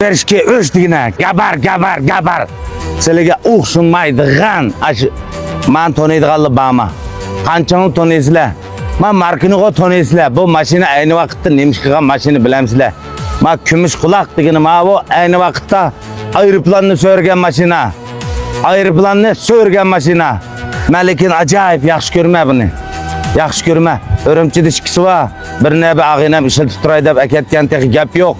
Berishga o'shdinglar, gabar. Sizlarga o'xshamaydigan, men taniydiganlar bormi? Qanchani taniysizlar? Men markani taniysizlar. Bu mashina ayni vaqtda nima qilgan mashina bilamsizlar? Men kumush quloq degani bu ayni vaqtda aeroplanni so'rgan mashina. Aeroplanni so'rgan mashina. Men lekin ajoyib yaxshi ko'rma buni. Yaxshi ko'rma. O'rimchida ishkisi bor. Bir naba ag'inam ishlatib turay deb akatgan texnik gap yo'q.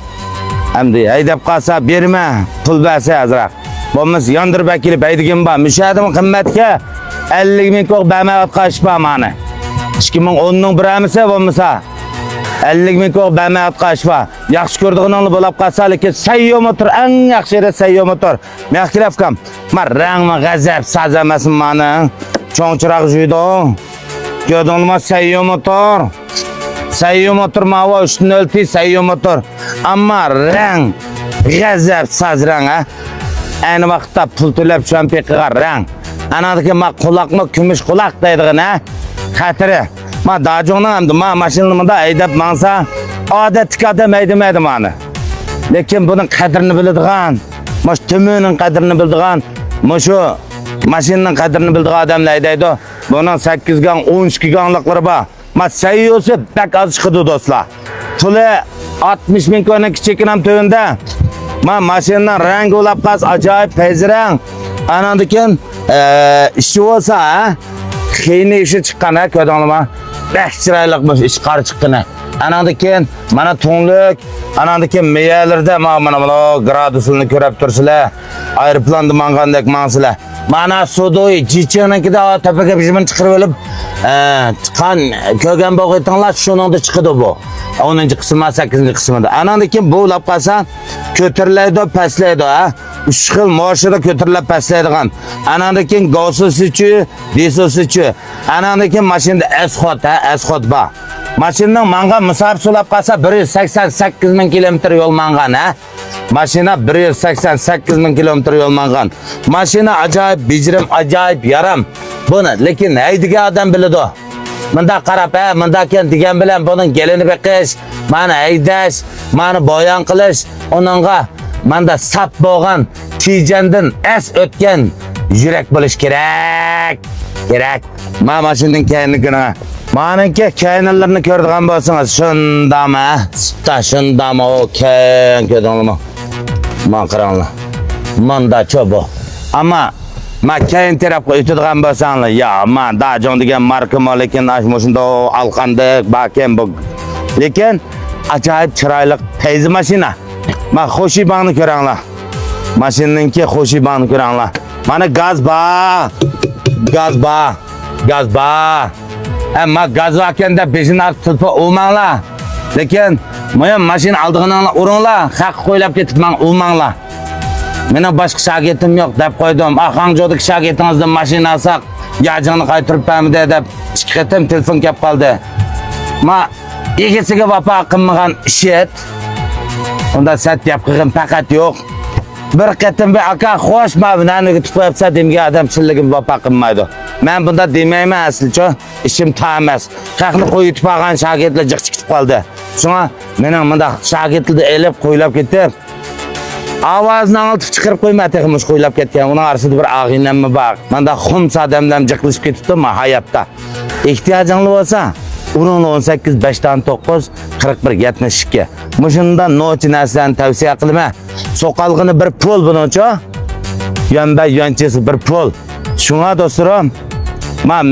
Hamdi haydab qolsa berma, pul bersa azroq. Bo'lmasa yondirib akilib haydigan bor. Mushadimi qimmatga 50 ming ko'q bermayot qashpa mani. 2010 ning biramisa bo'lmasa 50 ming ko'q bermayot qashpa. Yaxshi ko'rdig'iningni bo'lib qolsa lekin sayyo motor eng yaxshi sayyo motor. Men kirafkam. Men rangmi g'azab sazamasin mani. Cho'nchiroq juydi. Gördüğünüz sayyo motor. Sayyo motor mava 3.0 sayyo motor. Ama rang g'azab saz rang ha. Ayni vaqtda pul to'lab champion qilgan rang. Anadagi ma quloqni kumush quloq deydigan ha. Xatiri. Ma dajongni hamda ma mashinamda haydab mansa odatga odam haydamaydi mani. Lekin buning qadrini biladigan, mash tumuning qadrini biladigan, mushu mashinaning qadrini biladigan odamlar haydaydi. Bunun 8 gang, 12 ganglıkları var. Ma sayyosu pek az çıkıdı dostlar. Tuli 60 ming ko'nak chekinam tövünde. Ma maşinanın rengi olab qaz acayip pezrang. Anandikin işi olsa ha. Keyni işi çıqqan ha ko'rdinglarmi? Bek chiroyliqmish ish qari chiqqan. Anandikin mana to'nlik, anandikin meyalarda mana gradusini ko'rib tursizlar. Aeroplanda mangandek mansizlar. Mana Sudoy Jichinikida tepaga bizimin chiqirib olib, chiqqan ko'rgan bo'g'aytinglar shuningda chiqadi bu. 10-qismi, 8-qismida. Anandikin bu lab qolsa ko'tarilaydi, pastlaydi ha. 3 xil moshida ko'tarilib pastlaydigan. Anandikin g'osisichi, desosichi. Anandikin mashinada asxot ha, asxot bor. Mashinaning mangan musab sulab qolsa 188 ming kilometr yo'l mangan ha. Mashina 188 ming kilometr yo'l mangan. Mashina ajoyib bijrim, ajoyib yaram. Buni lekin haydigan odam biladi. Menda qarab ha, menda ken degan bilan buning gelini beqish, meni haydash, meni bayon qilish, uningga menda sap bo'lgan, tijandin as o'tgan yurak bo'lish kerak. Men mashinaning kayinligini Maniki kaynlarni ko'rdigan bo'lsangiz, shundami? Sutta shundami o kayn ko'rdinglarmi? Men qaranglar. Menda cho'bo. Ammo men kayn tarafga o'tadigan bo'lsanglar, ya men dajon degan marka lekin shunda alqandiq bakem bu. Lekin ajoyib chiroyli tez mashina. Men Xo'shibani ko'ranglar. Mashinaningki Xo'shibani ko'ranglar. Mana gaz ba. Ama gaz vakende peşinden tutpa olmanlar. Lekin men mashina aldığınla urunlar, haq qo'ylab ketibman olmanlar. Mening boshqa shagirdім yo'q deb qo'ydim. Hangjo'dagi shagirtingizdan mashina alsak, yajini qaytirib bermidi deb chiqib telefon kelib qoldi. Men egasiga vafo qilmagan ishit. Unda sat yap qilgan faqat yo'q. Bir qatim bir aka xo'sh mavnani tutib qo'yibsa demga odam silligim vafo qilmaydi. Men bunda demayman aslicha, ishim ta'mas. Haqni qo'yib qolgan shogirdlar jiq chiqib qoldi. Shunga mening bunda shogirdlarni elib qo'ylab ketib, ovozni olib chiqarib qo'ymay texmish qo'ylab ketgan. Uning orasida bir ag'inammi bor. Menda xums odamlar jiqlashib ketibdi men hayotda. Ehtiyojingli bo'lsa, urun 18 5dan 9 41 72. Mushunda nochi narsalarni tavsiya qilaman. Soqalg'ini bir pul buningcha, yonbay yonchisi bir pul. Shunga do'stlarim,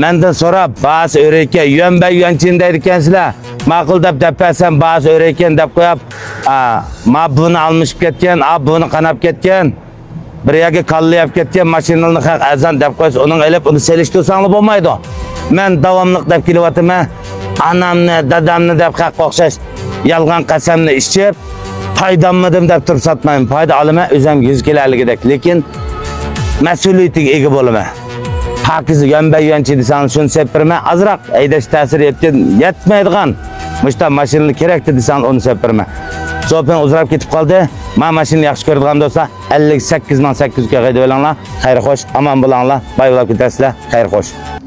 mendan so'rab, ba'zi o'rayka yonbay yonchin deydigansizlar. Ma'qul deb dapasam ba'zi o'raykan deb qo'yib, ma buni almishib ketgan, buni qanab ketgan, bir yerga qallayib ketgan mashinani haq azan deb qo'ysa, uning elib uni selishtirsanglar bo'lmaydi. Men davomliq deb kelyapman. Anamni, dadamni deb haq o'xshash yolg'on qasamni ichib, foydammadim deb turib sotmayman. Foyda olaman o'zim 100 kiloligidek, lekin mas'uliyatiga ega bo'laman. Haqiqiy yonbay yonchi desang, shuni sepirman. Azroq aydash ta'sir yetmaydigan. Mushta mashinani kerakdi desang, uni sepirman. So'pin uzrab ketib qoldi. Men mashinani yaxshi ko'radigan do'stlar, 58 ming 800 ga haydab olinglar. Xayr xo'sh, omon bo'linglar. Baylab ketasizlar. Xayr xo'sh.